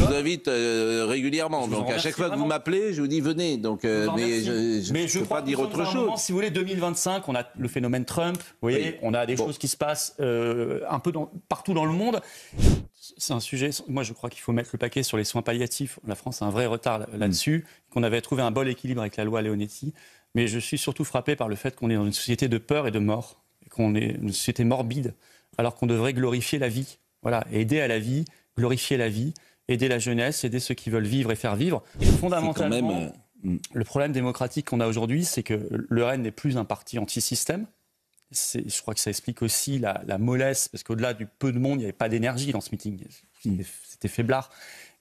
vous invite régulièrement. Donc à chaque fois que vous m'appelez, je vous dis venez. Donc, mais je ne peux pas dire autre chose. Moment, si vous voulez, 2025, on a le phénomène Trump. Vous voyez, on a des choses qui se passent un peu partout dans le monde. C'est un sujet. Moi, je crois qu'il faut mettre le paquet sur les soins palliatifs. La France a un vrai retard là-dessus. Qu'on avait trouvé un bon équilibre avec la loi Leonetti. Mais je suis surtout frappé par le fait qu'on est dans une société de peur et de mort, qu'on est une société morbide, alors qu'on devrait glorifier la vie. Voilà, aider à la vie, glorifier la vie, aider la jeunesse, aider ceux qui veulent vivre et faire vivre. Et fondamentalement, le problème démocratique qu'on a aujourd'hui, c'est que le RN n'est plus un parti anti-système. Je crois que ça explique aussi la mollesse, parce qu'au-delà du peu de monde, il n'y avait pas d'énergie dans ce meeting. C'était faiblard.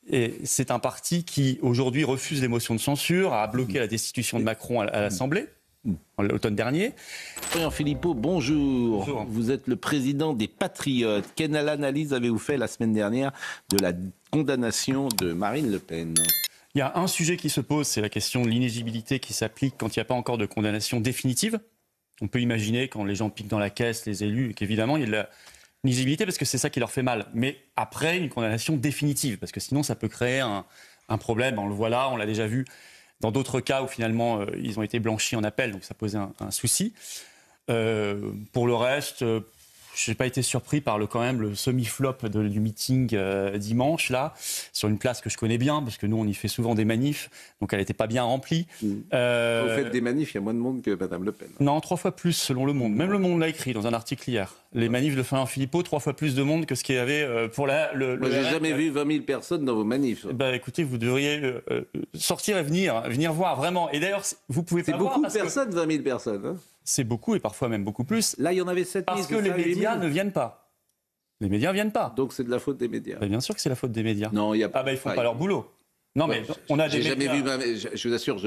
Et c'est un parti qui, aujourd'hui, refuse les motions de censure, a bloqué la destitution de Macron à l'Assemblée, l'automne dernier. Florian Philippot, bonjour. Bonjour. Vous êtes le président des Patriotes. Quelle analyse avez-vous fait la semaine dernière de la condamnation de Marine Le Pen ? Il y a un sujet qui se pose, c'est la question de l'inéligibilité qui s'applique quand il n'y a pas encore de condamnation définitive. On peut imaginer, quand les gens piquent dans la caisse, les élus, qu'évidemment, il y a de la l'inéligibilité parce que c'est ça qui leur fait mal. Mais après, une condamnation définitive, parce que sinon, ça peut créer un problème. On le voit là, on l'a déjà vu dans d'autres cas où finalement, ils ont été blanchis en appel, donc ça posait un souci. Pour le reste, je n'ai pas été surpris par quand même le semi-flop du meeting dimanche, là, sur une place que je connais bien, parce que nous, on y fait souvent des manifs, donc elle n'était pas bien remplie. Vous faites des manifs, il y a moins de monde que Mme Le Pen. Non, 3 fois plus, selon Le Monde. Même Le Monde l'a écrit dans un article hier. Les manifs de Florian Philippot, 3 fois plus de monde que ce qu'il y avait pour le Moi, j'ai jamais vu 20 000 personnes dans vos manifs. Écoutez, vous devriez sortir et venir voir, vraiment. Et d'ailleurs, vous pouvez pas voir... C'est beaucoup de personnes, 20 000 personnes, hein. C'est beaucoup et parfois même beaucoup plus. Là, il y en avait 7 000. Parce que les médias ne viennent pas. Les médias ne viennent pas. Donc c'est de la faute des médias. Bien sûr que c'est la faute des médias. Non, il y a pas. Ils font pas leur boulot. Non, mais on a des médias. J'ai jamais vu. Je vous assure,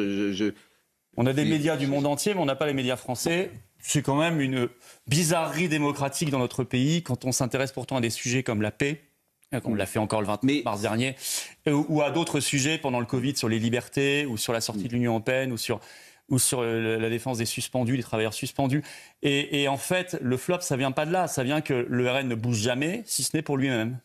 On a des médias du monde entier, mais on n'a pas les médias français. C'est quand même une bizarrerie démocratique dans notre pays quand on s'intéresse pourtant à des sujets comme la paix. On l'a fait encore le 20 mars dernier, ou à d'autres sujets pendant le Covid sur les libertés, ou sur la sortie de l'Union européenne, ou sur la défense des suspendus, des travailleurs suspendus. Et en fait, le flop, ça vient pas de là. Ça vient que le RN ne bouge jamais, si ce n'est pour lui-même,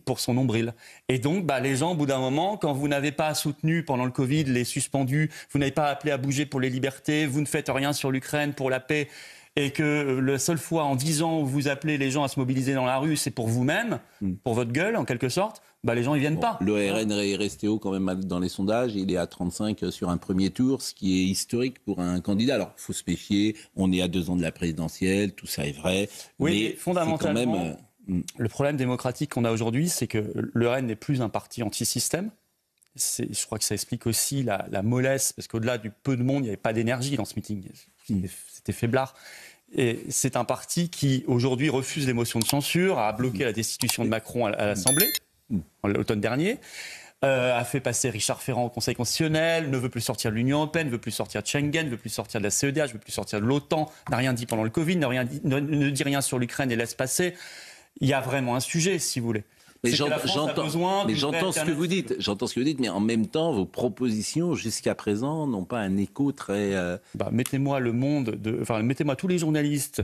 pour son nombril. Et donc, les gens, au bout d'un moment, quand vous n'avez pas soutenu pendant le Covid les suspendus, vous n'avez pas appelé à bouger pour les libertés, vous ne faites rien sur l'Ukraine, pour la paix, et que la seule fois en 10 ans où vous appelez les gens à se mobiliser dans la rue, c'est pour vous-même, pour votre gueule, en quelque sorte, les gens, ils viennent pas. Le RN est resté haut quand même dans les sondages. Il est à 35 sur un premier tour, ce qui est historique pour un candidat. Alors, il faut se méfier. On est à 2 ans de la présidentielle, tout ça est vrai. Oui, mais fondamentalement, quand même, le problème démocratique qu'on a aujourd'hui, c'est que le RN n'est plus un parti anti-système. Je crois que ça explique aussi la mollesse, parce qu'au-delà du peu de monde, il n'y avait pas d'énergie dans ce meeting. C'était faiblard. Et c'est un parti qui, aujourd'hui, refuse les motions de censure, a bloqué la destitution de Macron à l'Assemblée, l'automne dernier, a fait passer Richard Ferrand au Conseil constitutionnel, ne veut plus sortir de l'Union européenne, ne veut plus sortir de Schengen, ne veut plus sortir de la CEDH, ne veut plus sortir de l'OTAN, n'a rien dit pendant le Covid, ne dit rien sur l'Ukraine et laisse passer. Il y a vraiment un sujet, si vous voulez. Mais j'entends ce que vous dites. J'entends ce que vous dites, mais en même temps, vos propositions jusqu'à présent n'ont pas un écho très. Mettez-moi mettez-moi tous les journalistes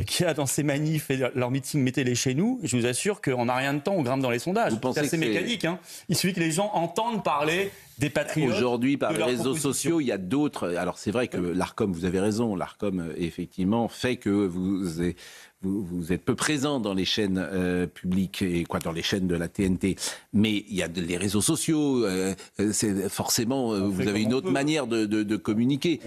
qu'il y a dans ces manifs et leurs meetings, mettez-les chez nous. Et je vous assure qu'en un rien de temps, on grimpe dans les sondages. C'est assez mécanique. Il suffit que les gens entendent parler des patriotes. Aujourd'hui, par les réseaux sociaux, il y a d'autres. Alors c'est vrai que l'Arcom, vous avez raison, l'Arcom effectivement fait que vous êtes peu présent dans les chaînes publiques et dans les chaînes de la TNT, mais il y a les réseaux sociaux. C'est forcément, vous avez une autre manière de communiquer.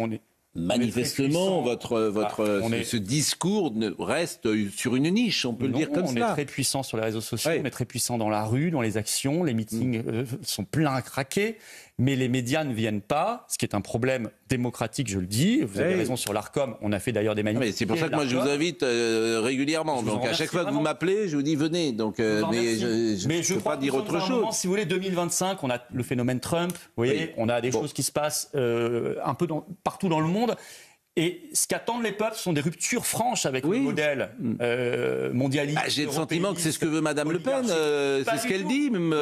Manifestement, ce discours reste sur une niche, on peut le dire comme ça. On est très puissant sur les réseaux sociaux, on est très puissant dans la rue, dans les actions, les meetings sont pleins à craquer, mais les médias ne viennent pas, ce qui est un problème démocratique, je le dis. Vous avez raison sur l'Arcom, on a fait d'ailleurs des manifs. C'est pour ça que moi je vous invite régulièrement. Donc à chaque fois que vous m'appelez, je vous dis venez. Donc, mais je ne peux pas dire autre chose. Si vous voulez, 2025, on a le phénomène Trump, vous voyez, on a des choses qui se passent un peu partout dans le monde. Et ce qu'attendent les peuples sont des ruptures franches avec le modèle mondialiste. J'ai le sentiment que c'est ce que veut Mme Le Pen. C'est ce qu'elle dit, même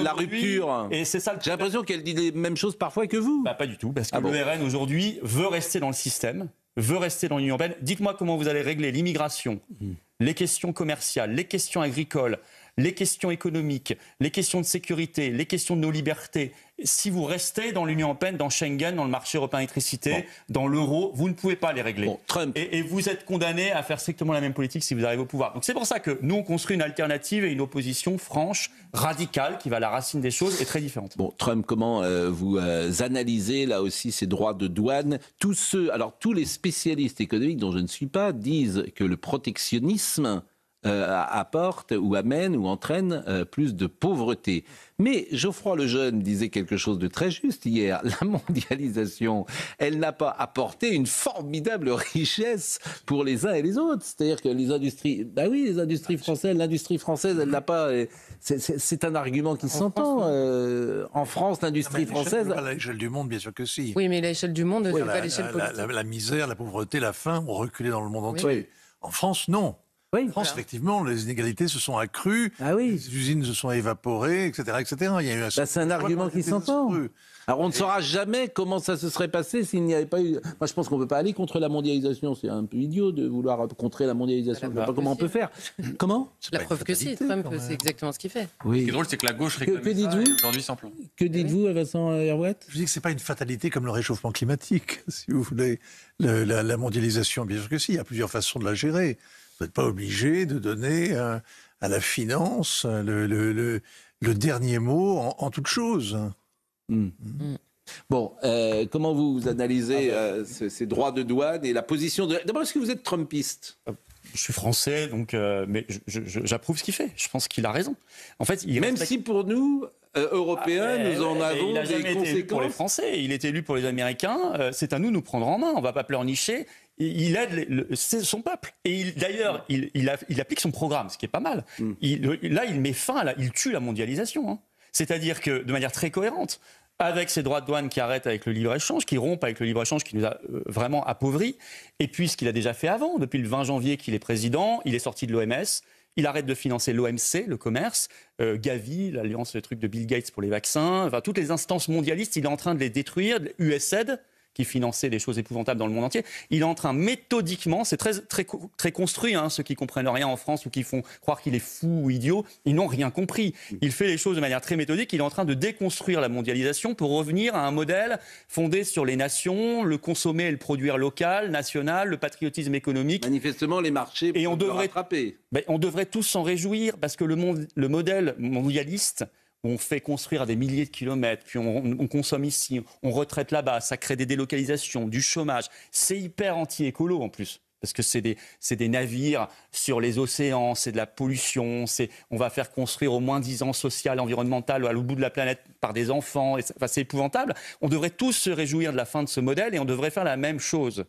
la rupture. Et c'est ça. J'ai l'impression qu'elle dit les mêmes choses parfois que vous. Pas du tout, parce que le RN aujourd'hui veut rester dans le système, veut rester dans l'Union européenne. Dites-moi comment vous allez régler l'immigration, les questions commerciales, les questions agricoles, les questions économiques, les questions de sécurité, les questions de nos libertés, si vous restez dans l'Union européenne, dans Schengen, dans le marché européen d'électricité, dans l'euro, vous ne pouvez pas les régler. Trump. Et vous êtes condamné à faire strictement la même politique si vous arrivez au pouvoir. Donc c'est pour ça que nous, on construit une alternative et une opposition franche, radicale, qui va à la racine des choses et très différente. Trump, comment vous analysez là aussi ces droits de douane ? Tous les spécialistes économiques, dont je ne suis pas, disent que le protectionnisme apporte ou amène ou entraîne plus de pauvreté. Mais Geoffroy Lejeune disait quelque chose de très juste hier. La mondialisation, elle n'a pas apporté une formidable richesse pour les uns et les autres. C'est-à-dire que les industries, l'industrie française, elle n'a pas... C'est un argument qui s'entend. En France, l'industrie française... À l'échelle du monde, bien sûr que si. Oui, mais l'échelle du monde, c'est pas l'échelle politique. La misère, la pauvreté, la faim ont reculé dans le monde entier. Oui. En France, non. Oui. En France, effectivement, les inégalités se sont accrues, les usines se sont évaporées, etc. Il y a eu c'est un argument qui s'entend. Alors on ne saura jamais comment ça se serait passé s'il n'y avait pas eu... Moi je pense qu'on ne peut pas aller contre la mondialisation. C'est un peu idiot de vouloir contrer la mondialisation. Je ne sais pas comment on peut faire. Comment ? La preuve que si, Trump, c'est exactement ce qu'il fait. Oui. Ce qui est drôle, c'est que la gauche réclamait ça et aujourd'hui sans plan. Que dites-vous, Vincent Herouet ? Je dis que ce n'est pas une fatalité comme le réchauffement climatique, si vous voulez. La mondialisation, bien sûr que si, il y a plusieurs façons de la gérer. Vous n'êtes pas obligé de donner à la finance le dernier mot en toute chose. Bon, comment vous analysez ces droits de douane et la position de... D'abord, est-ce que vous êtes trumpiste ? Je suis français, donc, mais j'approuve ce qu'il fait. Je pense qu'il a raison. En fait, même si pour nous... Européens, nous en avons il a des jamais été élu pour les Français, il est élu pour les Américains. C'est à nous de nous prendre en main. On ne va pas pleurnicher. Il aide son peuple. Et d'ailleurs, il applique son programme, ce qui est pas mal. Là, il met fin, il tue la mondialisation. Hein. C'est-à-dire que, de manière très cohérente, avec ses droits de douane qui arrêtent avec le libre-échange, qui rompent avec le libre-échange qui nous a vraiment appauvris, et puis ce qu'il a déjà fait avant, depuis le 20 janvier qu'il est président, il est sorti de l'OMS. Il arrête de financer l'OMC, le commerce, Gavi, l'alliance, le truc de Bill Gates pour les vaccins, enfin, toutes les instances mondialistes, il est en train de les détruire. USAID, qui finançait des choses épouvantables dans le monde entier, il est en train méthodiquement, c'est très construit, hein, ceux qui comprennent rien en France ou qui font croire qu'il est fou ou idiot, ils n'ont rien compris. Il fait les choses de manière très méthodique, il est en train de déconstruire la mondialisation pour revenir à un modèle fondé sur les nations, le consommer et le produire local, national, le patriotisme économique. Manifestement, les marchés et on devrait rattraper. On devrait tous s'en réjouir parce que le modèle mondialiste, on fait construire à des milliers de kilomètres, puis on consomme ici, on retraite là-bas, ça crée des délocalisations, du chômage. C'est hyper anti-écolo en plus, parce que c'est des navires sur les océans, c'est de la pollution, on va faire construire au moins 10 ans social, environnemental, à l'autre bout de la planète par des enfants, c'est épouvantable. On devrait tous se réjouir de la fin de ce modèle et on devrait faire la même chose.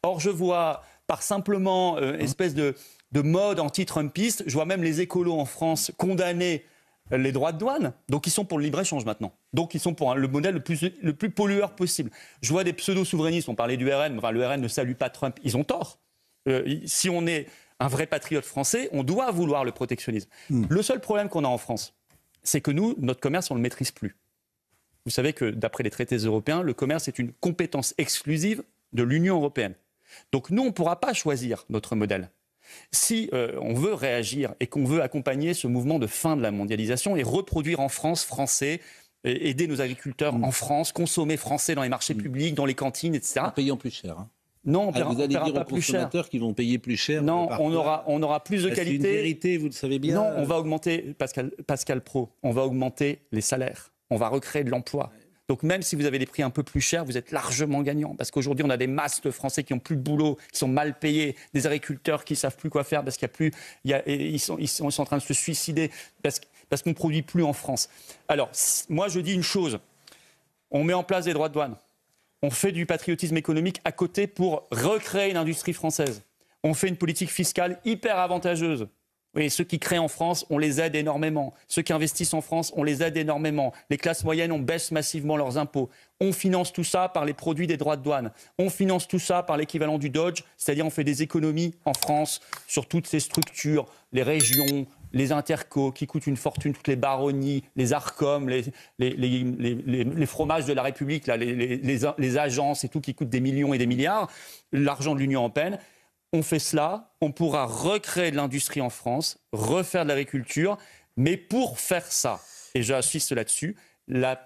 Or, je vois, par simplement espèce de mode anti-trumpiste, je vois même les écolos en France condamner les droits de douane, donc ils sont pour le libre-échange maintenant. Donc ils sont pour le modèle le plus pollueur possible. Je vois des pseudo-souverainistes, on parlait du RN, enfin le RN ne salue pas Trump, ils ont tort. Si on est un vrai patriote français, on doit vouloir le protectionnisme. Le seul problème qu'on a en France, c'est que nous, notre commerce, on ne le maîtrise plus. Vous savez que d'après les traités européens, le commerce est une compétence exclusive de l'Union européenne. Donc nous, on ne pourra pas choisir notre modèle. Si on veut réagir et qu'on veut accompagner ce mouvement de fin de la mondialisation et reproduire en France français, aider nos agriculteurs en France, consommer français dans les marchés publics, dans les cantines, etc. En payant plus cher. Hein. Non, vous allez dire aux consommateurs qu'ils vont payer plus cher. Non, on aura plus de qualité. C'est une vérité, vous le savez bien. Non, on va augmenter, Pascal Pro, on va augmenter les salaires. On va recréer de l'emploi. Donc même si vous avez des prix un peu plus chers, vous êtes largement gagnant. Parce qu'aujourd'hui, on a des masses de Français qui n'ont plus de boulot, qui sont mal payés, des agriculteurs qui ne savent plus quoi faire parce qu'il y a plus, ils sont en train de se suicider parce qu'on ne produit plus en France. Alors, moi, je dis une chose. On met en place des droits de douane. On fait du patriotisme économique à côté pour recréer une industrie française. On fait une politique fiscale hyper avantageuse. Oui, ceux qui créent en France, on les aide énormément. Ceux qui investissent en France, on les aide énormément. Les classes moyennes, on baisse massivement leurs impôts. On finance tout ça par les produits des droits de douane. On finance tout ça par l'équivalent du Dodge, c'est-à-dire on fait des économies en France sur toutes ces structures, les régions, les intercos qui coûtent une fortune, toutes les baronnies, les Arcom, les fromages de la République, là, les agences et tout qui coûtent des millions et des milliards, l'argent de l'Union européenne. on fait cela, on pourra recréer de l'industrie en France, refaire de l'agriculture, mais pour faire ça, et j'insiste là-dessus, la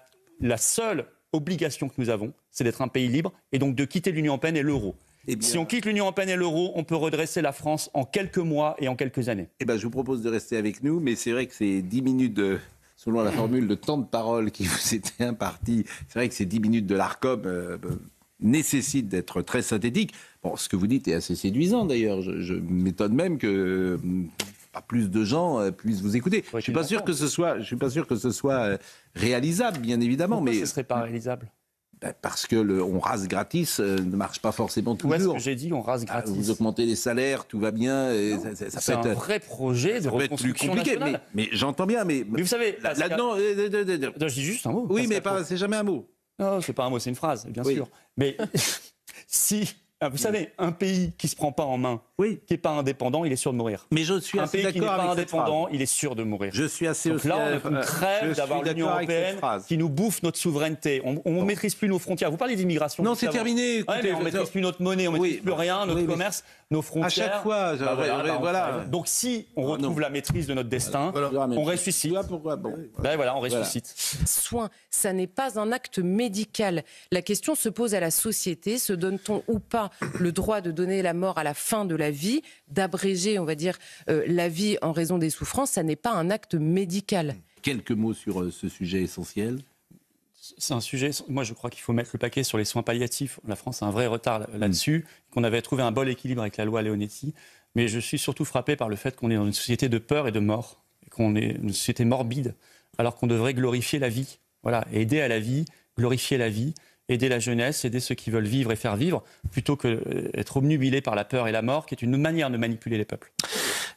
seule obligation que nous avons, c'est d'être un pays libre et donc de quitter l'Union européenne et l'euro. Si on quitte l'Union européenne et l'euro, on peut redresser la France en quelques mois et en quelques années. Je vous propose de rester avec nous, mais c'est vrai que c'est 10 minutes de... Selon la formule de temps de parole qui vous était impartie, c'est vrai que ces 10 minutes de l'ARCOM nécessitent d'être très synthétiques. Bon, ce que vous dites est assez séduisant d'ailleurs. Je m'étonne même que pas plus de gens puissent vous écouter. Je ne suis pas sûr que ce soit réalisable, bien évidemment. Pourquoi mais ce ne serait pas réalisable? Parce que on rase gratis ne marche pas forcément toujours. Où est-ce que j'ai dit on rase gratis? Vous augmentez les salaires, tout va bien. C'est un vrai projet de reconstruction nationale. Mais j'entends bien. Mais vous savez... Non, je dis juste un mot. Oui, mais c'est jamais un mot. Non, c'est pas un mot, c'est une phrase, bien sûr. Mais si... Vous savez, un pays qui ne se prend pas en main, qui n'est pas indépendant, il est sûr de mourir. Mais je suis assez d'accord avec cette phrase. Un pays qui n'est pas indépendant, il est sûr de mourir. Je suis assez Donc là, on a une crève d'avoir l'Union européenne qui nous bouffe notre souveraineté. On ne maîtrise plus nos frontières. Vous parlez d'immigration. Non, c'est terminé. Écoutez, on ne maîtrise plus notre monnaie, on ne maîtrise plus rien, notre commerce, nos frontières. À chaque fois, voilà. Donc si on retrouve la maîtrise de notre destin, on ressuscite. Pourquoi on ressuscite. Soin, ça n'est pas un acte médical. La question se pose à la société. Se donne-t-on ou pas le droit de donner la mort à la fin de la vie, d'abréger, on va dire, la vie en raison des souffrances? Ça n'est pas un acte médical. Quelques mots sur ce sujet essentiel. C'est un sujet, moi je crois qu'il faut mettre le paquet sur les soins palliatifs. La France a un vrai retard là-dessus, qu'on avait trouvé un bon équilibre avec la loi Leonetti. Mais je suis surtout frappé par le fait qu'on est dans une société de peur et de mort, qu'on est une société morbide, alors qu'on devrait glorifier la vie. Voilà, aider à la vie, glorifier la vie, aider la jeunesse, aider ceux qui veulent vivre et faire vivre, plutôt qu'être obnubilé par la peur et la mort, qui est une manière de manipuler les peuples.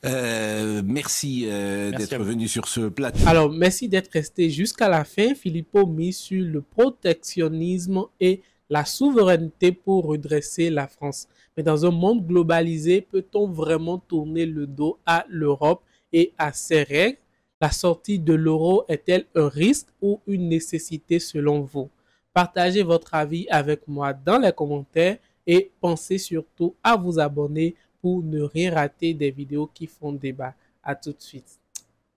Merci d'être venu sur ce plateau. Alors, merci d'être resté jusqu'à la fin. Filippo mise sur le protectionnisme et la souveraineté pour redresser la France. Mais dans un monde globalisé, peut-on vraiment tourner le dos à l'Europe et à ses règles? La sortie de l'euro est-elle un risque ou une nécessité selon vous? Partagez votre avis avec moi dans les commentaires et pensez surtout à vous abonner pour ne rien rater des vidéos qui font débat. À tout de suite.